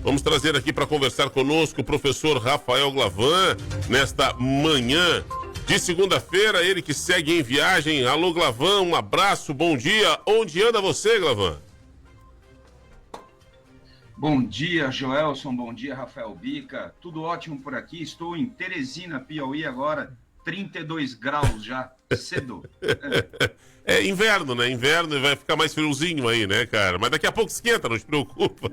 Vamos trazer aqui para conversar conosco o professor Rafael Glavan, nesta manhã de segunda-feira, ele que segue em viagem. Alô, Glavan, um abraço, bom dia. Onde anda você, Glavan? Bom dia, Joelson, bom dia, Rafael Bica. Tudo ótimo por aqui. Estou em Teresina, Piauí agora, 32 graus já, cedo. É inverno, né? Inverno e vai ficar mais friozinho aí, né, cara? Mas daqui a pouco esquenta, não te preocupa.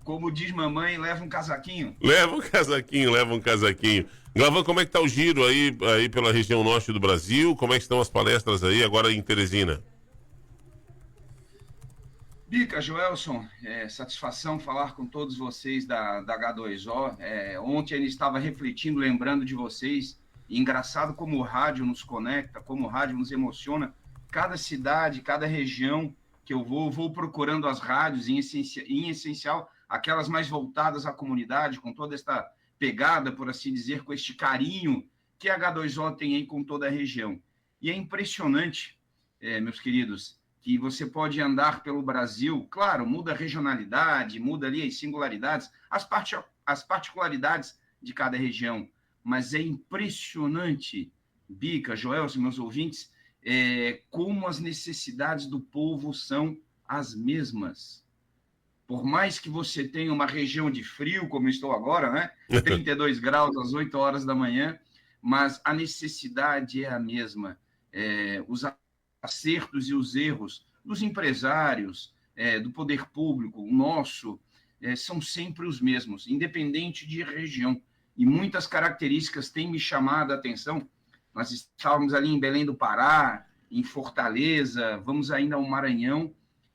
Como diz mamãe, leva um casaquinho. Leva um casaquinho, leva um casaquinho. Glavan, como é que tá o giro aí pela região norte do Brasil? Como é que estão as palestras aí agora em Teresina? Bica, Joelson, satisfação falar com todos vocês da H2O. Ontem eu estava refletindo, lembrando de vocês. E engraçado como o rádio nos conecta, como o rádio nos emociona. Cada cidade, cada região que eu vou procurando as rádios, em essencial, aquelas mais voltadas à comunidade, com toda esta pegada, por assim dizer, com este carinho que a H2O tem aí com toda a região. E é impressionante, meus queridos, que você pode andar pelo Brasil, claro, muda a regionalidade, muda ali as singularidades, as particularidades de cada região, mas é impressionante, Bica, Joelson, meus ouvintes, como as necessidades do povo são as mesmas. Por mais que você tenha uma região de frio, como estou agora, né? 32 graus às 8 horas da manhã, mas a necessidade é a mesma. Os acertos e os erros dos empresários, do poder público, o nosso, são sempre os mesmos, independente de região. E muitas características têm me chamado a atenção. Nós estávamos ali em Belém do Pará, em Fortaleza, vamos ainda ao Maranhão,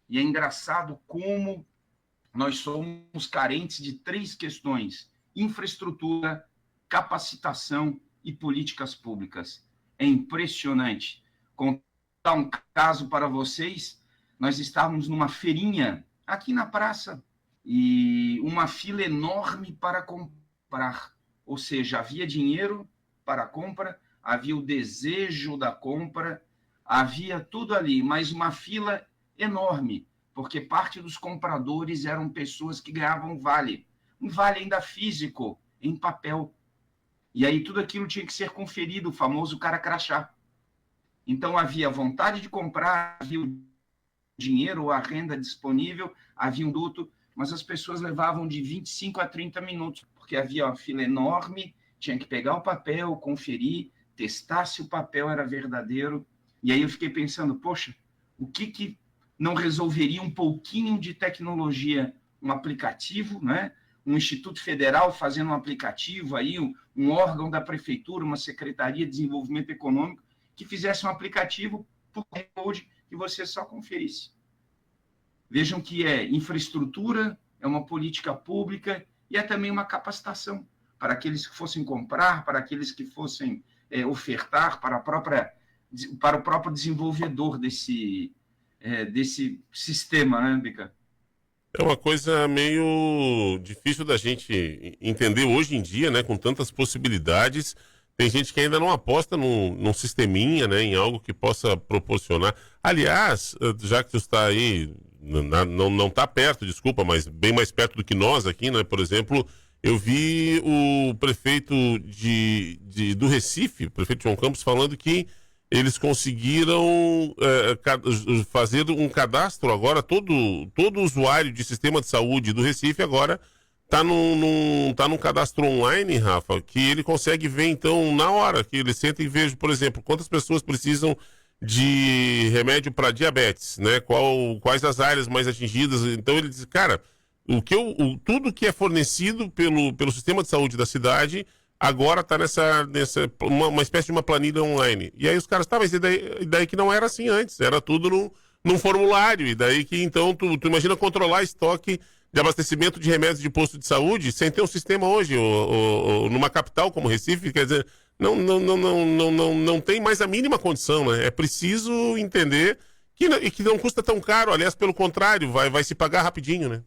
e é engraçado como nós somos carentes de 3 questões: infraestrutura, capacitação e políticas públicas. É impressionante. Contar um caso para vocês, nós estávamos numa feirinha aqui na praça e uma fila enorme para comprar, ou seja, havia dinheiro para a compra, havia o desejo da compra, havia tudo ali, mas uma fila enorme, porque parte dos compradores eram pessoas que ganhavam um vale ainda físico, em papel. E aí tudo aquilo tinha que ser conferido, o famoso cara crachá. Então havia vontade de comprar, havia o dinheiro ou a renda disponível, havia um duto, mas as pessoas levavam de 25 a 30 minutos, porque havia uma fila enorme, tinha que pegar o papel, conferir, testar se o papel era verdadeiro. E aí eu fiquei pensando, poxa, o que não resolveria um pouquinho de tecnologia, um aplicativo, né? Um Instituto Federal fazendo um aplicativo, aí, um órgão da prefeitura, uma Secretaria de Desenvolvimento Econômico, que fizesse um aplicativo por code que você só conferisse. Vejam que é infraestrutura, é uma política pública e é também uma capacitação para aqueles que fossem comprar, para aqueles que fossem ofertar, para o próprio desenvolvedor desse sistema, né, Bica? É uma coisa meio difícil da gente entender hoje em dia, né? Com tantas possibilidades. Tem gente que ainda não aposta num sisteminha, né? Em algo que possa proporcionar. Aliás, já que tu está aí, não está perto, desculpa, mas bem mais perto do que nós aqui, né? Por exemplo, eu vi o prefeito do Recife, o prefeito João Campos, falando que eles conseguiram fazer um cadastro agora, todo usuário de sistema de saúde do Recife agora tá num cadastro online, Rafa, que ele consegue ver então na hora, que ele senta e veja, por exemplo, quantas pessoas precisam de remédio para diabetes, né? Quais as áreas mais atingidas. Então ele diz, cara, tudo que é fornecido pelo sistema de saúde da cidade agora está uma espécie de uma planilha online. E aí os caras, mas e daí que não era assim antes, era tudo num formulário, e daí que então tu imagina controlar estoque de abastecimento de remédios de posto de saúde sem ter um sistema hoje, ou numa capital como Recife, quer dizer, não tem mais a mínima condição, né? É preciso entender que não custa tão caro, aliás, pelo contrário, vai se pagar rapidinho, né?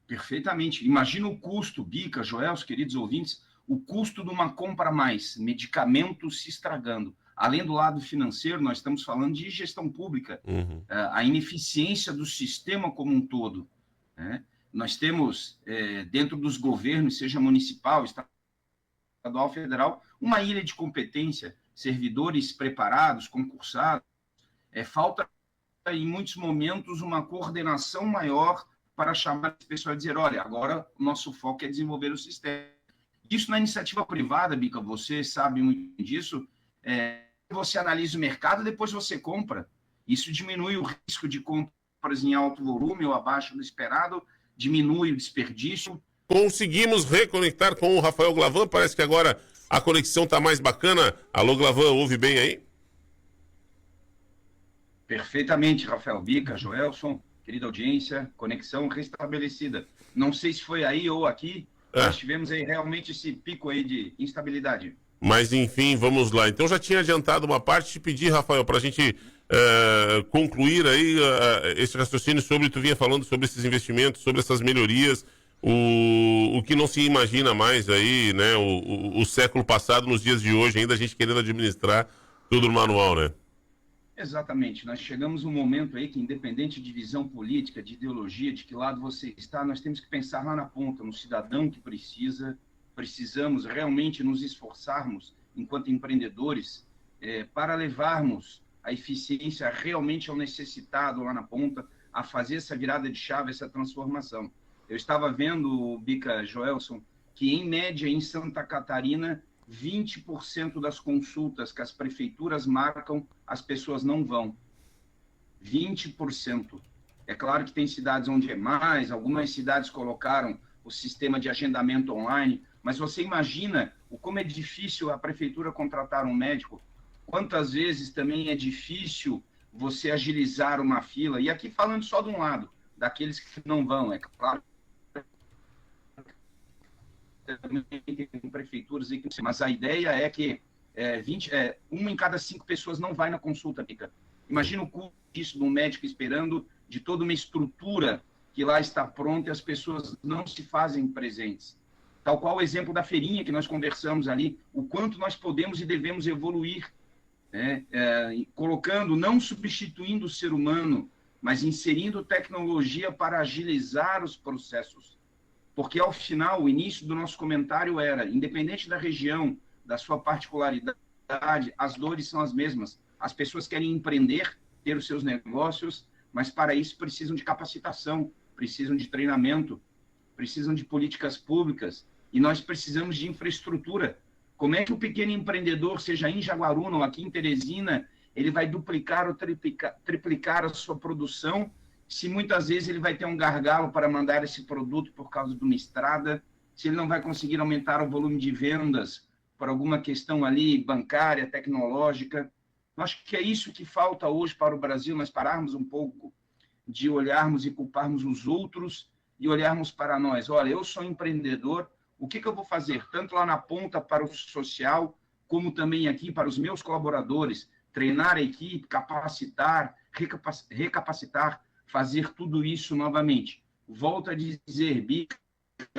Perfeitamente. Imagina o custo, Bica, Joel, os queridos ouvintes, o custo de uma compra a mais, medicamentos se estragando. Além do lado financeiro, nós estamos falando de gestão pública, Uhum. a ineficiência do sistema como um todo. né? Nós temos, dentro dos governos, seja municipal, estadual, federal, uma ilha de competência, servidores preparados, concursados. Falta, em muitos momentos, uma coordenação maior para chamar as pessoas a dizer, olha, agora o nosso foco é desenvolver o sistema. Isso na iniciativa privada, Bica, você sabe muito disso, você analisa o mercado, depois você compra. Isso diminui o risco de compras em alto volume ou abaixo do esperado, diminui o desperdício. Conseguimos reconectar com o Rafael Glavan, parece que agora a conexão está mais bacana. Alô, Glavan, ouve bem aí? Perfeitamente, Rafael. Bica, Joelson, querida audiência, conexão restabelecida. Não sei se foi aí ou aqui, nós tivemos aí realmente esse pico aí de instabilidade. Mas, enfim, vamos lá. Então, já tinha adiantado uma parte, te pedir, Rafael, para a gente concluir aí esse raciocínio sobre, tu vinha falando sobre esses investimentos, sobre essas melhorias, o que não se imagina mais aí, né, o século passado, nos dias de hoje, ainda a gente querendo administrar tudo no manual, né? Exatamente. Nós chegamos num momento aí que, independente de visão política, de ideologia, de que lado você está, nós temos que pensar lá na ponta, no cidadão que precisamos realmente nos esforçarmos, enquanto empreendedores, para levarmos a eficiência realmente ao necessitado lá na ponta, a fazer essa virada de chave, essa transformação. Eu estava vendo, Bica, Joelson, que, em média, em Santa Catarina, 20% das consultas que as prefeituras marcam, as pessoas não vão. 20%. É claro que tem cidades onde é mais, algumas cidades colocaram o sistema de agendamento online, mas você imagina como é difícil a prefeitura contratar um médico, quantas vezes também é difícil você agilizar uma fila, e aqui falando só de um lado, daqueles que não vão, é claro, também tem prefeituras, mas a ideia é que uma em cada 5 pessoas não vai na consulta, Pica. Imagina o custo disso de um médico esperando, de toda uma estrutura que lá está pronta e as pessoas não se fazem presentes. Tal qual o exemplo da feirinha que nós conversamos ali, o quanto nós podemos e devemos evoluir, colocando, não substituindo o ser humano, mas inserindo tecnologia para agilizar os processos. Porque, ao final, o início do nosso comentário era, independente da região, da sua particularidade, as dores são as mesmas. As pessoas querem empreender, ter os seus negócios, mas para isso precisam de capacitação, precisam de treinamento, precisam de políticas públicas, e nós precisamos de infraestrutura. Como é que o pequeno empreendedor, seja em Jaguaruna ou aqui em Teresina, ele vai duplicar ou triplicar a sua produção, se muitas vezes ele vai ter um gargalo para mandar esse produto por causa de uma estrada, se ele não vai conseguir aumentar o volume de vendas por alguma questão ali bancária, tecnológica. Eu acho que é isso que falta hoje para o Brasil, nós pararmos um pouco de olharmos e culparmos os outros e olharmos para nós. Olha, eu sou empreendedor, o que eu vou fazer? Tanto lá na ponta para o social, como também aqui para os meus colaboradores, treinar a equipe, capacitar, recapacitar, fazer tudo isso novamente. Volto a dizer, Bica,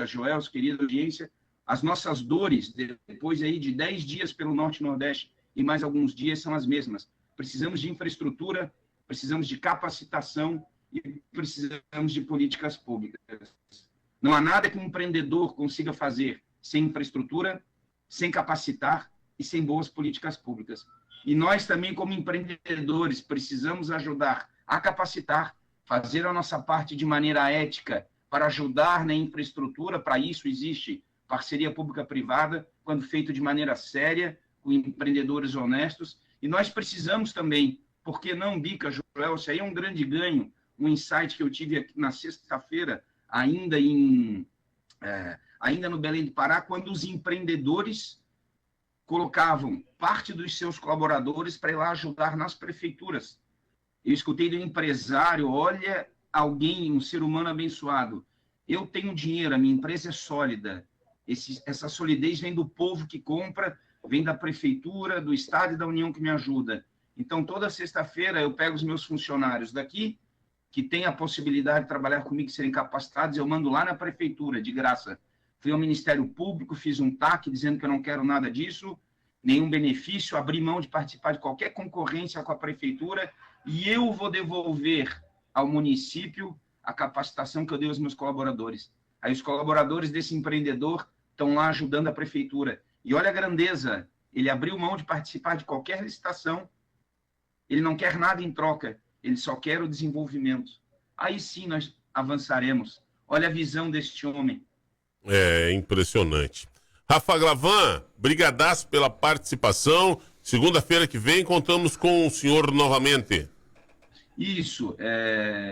Joel, querida audiência, as nossas dores, depois aí de 10 dias pelo Norte e Nordeste e mais alguns dias, são as mesmas. Precisamos de infraestrutura, precisamos de capacitação e precisamos de políticas públicas. Não há nada que um empreendedor consiga fazer sem infraestrutura, sem capacitar e sem boas políticas públicas. E nós também, como empreendedores, precisamos ajudar a capacitar, fazer a nossa parte de maneira ética para ajudar na infraestrutura. Para isso existe parceria pública-privada, quando feito de maneira séria, com empreendedores honestos. E nós precisamos também, por que não, Bica, Joel, isso aí é um grande ganho, um insight que eu tive aqui na sexta-feira, ainda no Belém do Pará, quando os empreendedores colocavam parte dos seus colaboradores para ir lá ajudar nas prefeituras. Eu escutei do empresário, olha, alguém, um ser humano abençoado, eu tenho dinheiro, a minha empresa é sólida, essa solidez vem do povo que compra, vem da prefeitura, do Estado e da União que me ajuda. Então, toda sexta-feira eu pego os meus funcionários daqui, que têm a possibilidade de trabalhar comigo e serem capacitados, eu mando lá na prefeitura, de graça. Fui ao Ministério Público, fiz um TAC dizendo que eu não quero nada disso, nenhum benefício, abri mão de participar de qualquer concorrência com a prefeitura, e eu vou devolver ao município a capacitação que eu dei aos meus colaboradores. Aí os colaboradores desse empreendedor estão lá ajudando a prefeitura. E olha a grandeza, ele abriu mão de participar de qualquer licitação, ele não quer nada em troca, ele só quer o desenvolvimento. Aí sim nós avançaremos. Olha a visão deste homem. É impressionante. Rafa Glavan, brigadaço pela participação. Segunda-feira que vem contamos com o senhor novamente. Isso,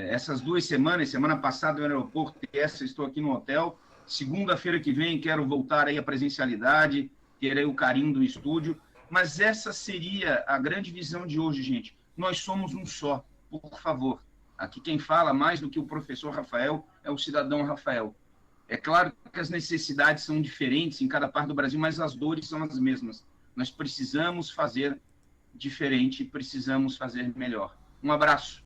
essas 2 semanas, semana passada no aeroporto, essa estou aqui no hotel. Segunda-feira que vem quero voltar aí à presencialidade, ter aí o carinho do estúdio. Mas essa seria a grande visão de hoje, gente. Nós somos um só, por favor. Aqui quem fala mais do que o professor Rafael é o cidadão Rafael. É claro que as necessidades são diferentes em cada parte do Brasil, mas as dores são as mesmas. Nós precisamos fazer diferente, precisamos fazer melhor. Um abraço.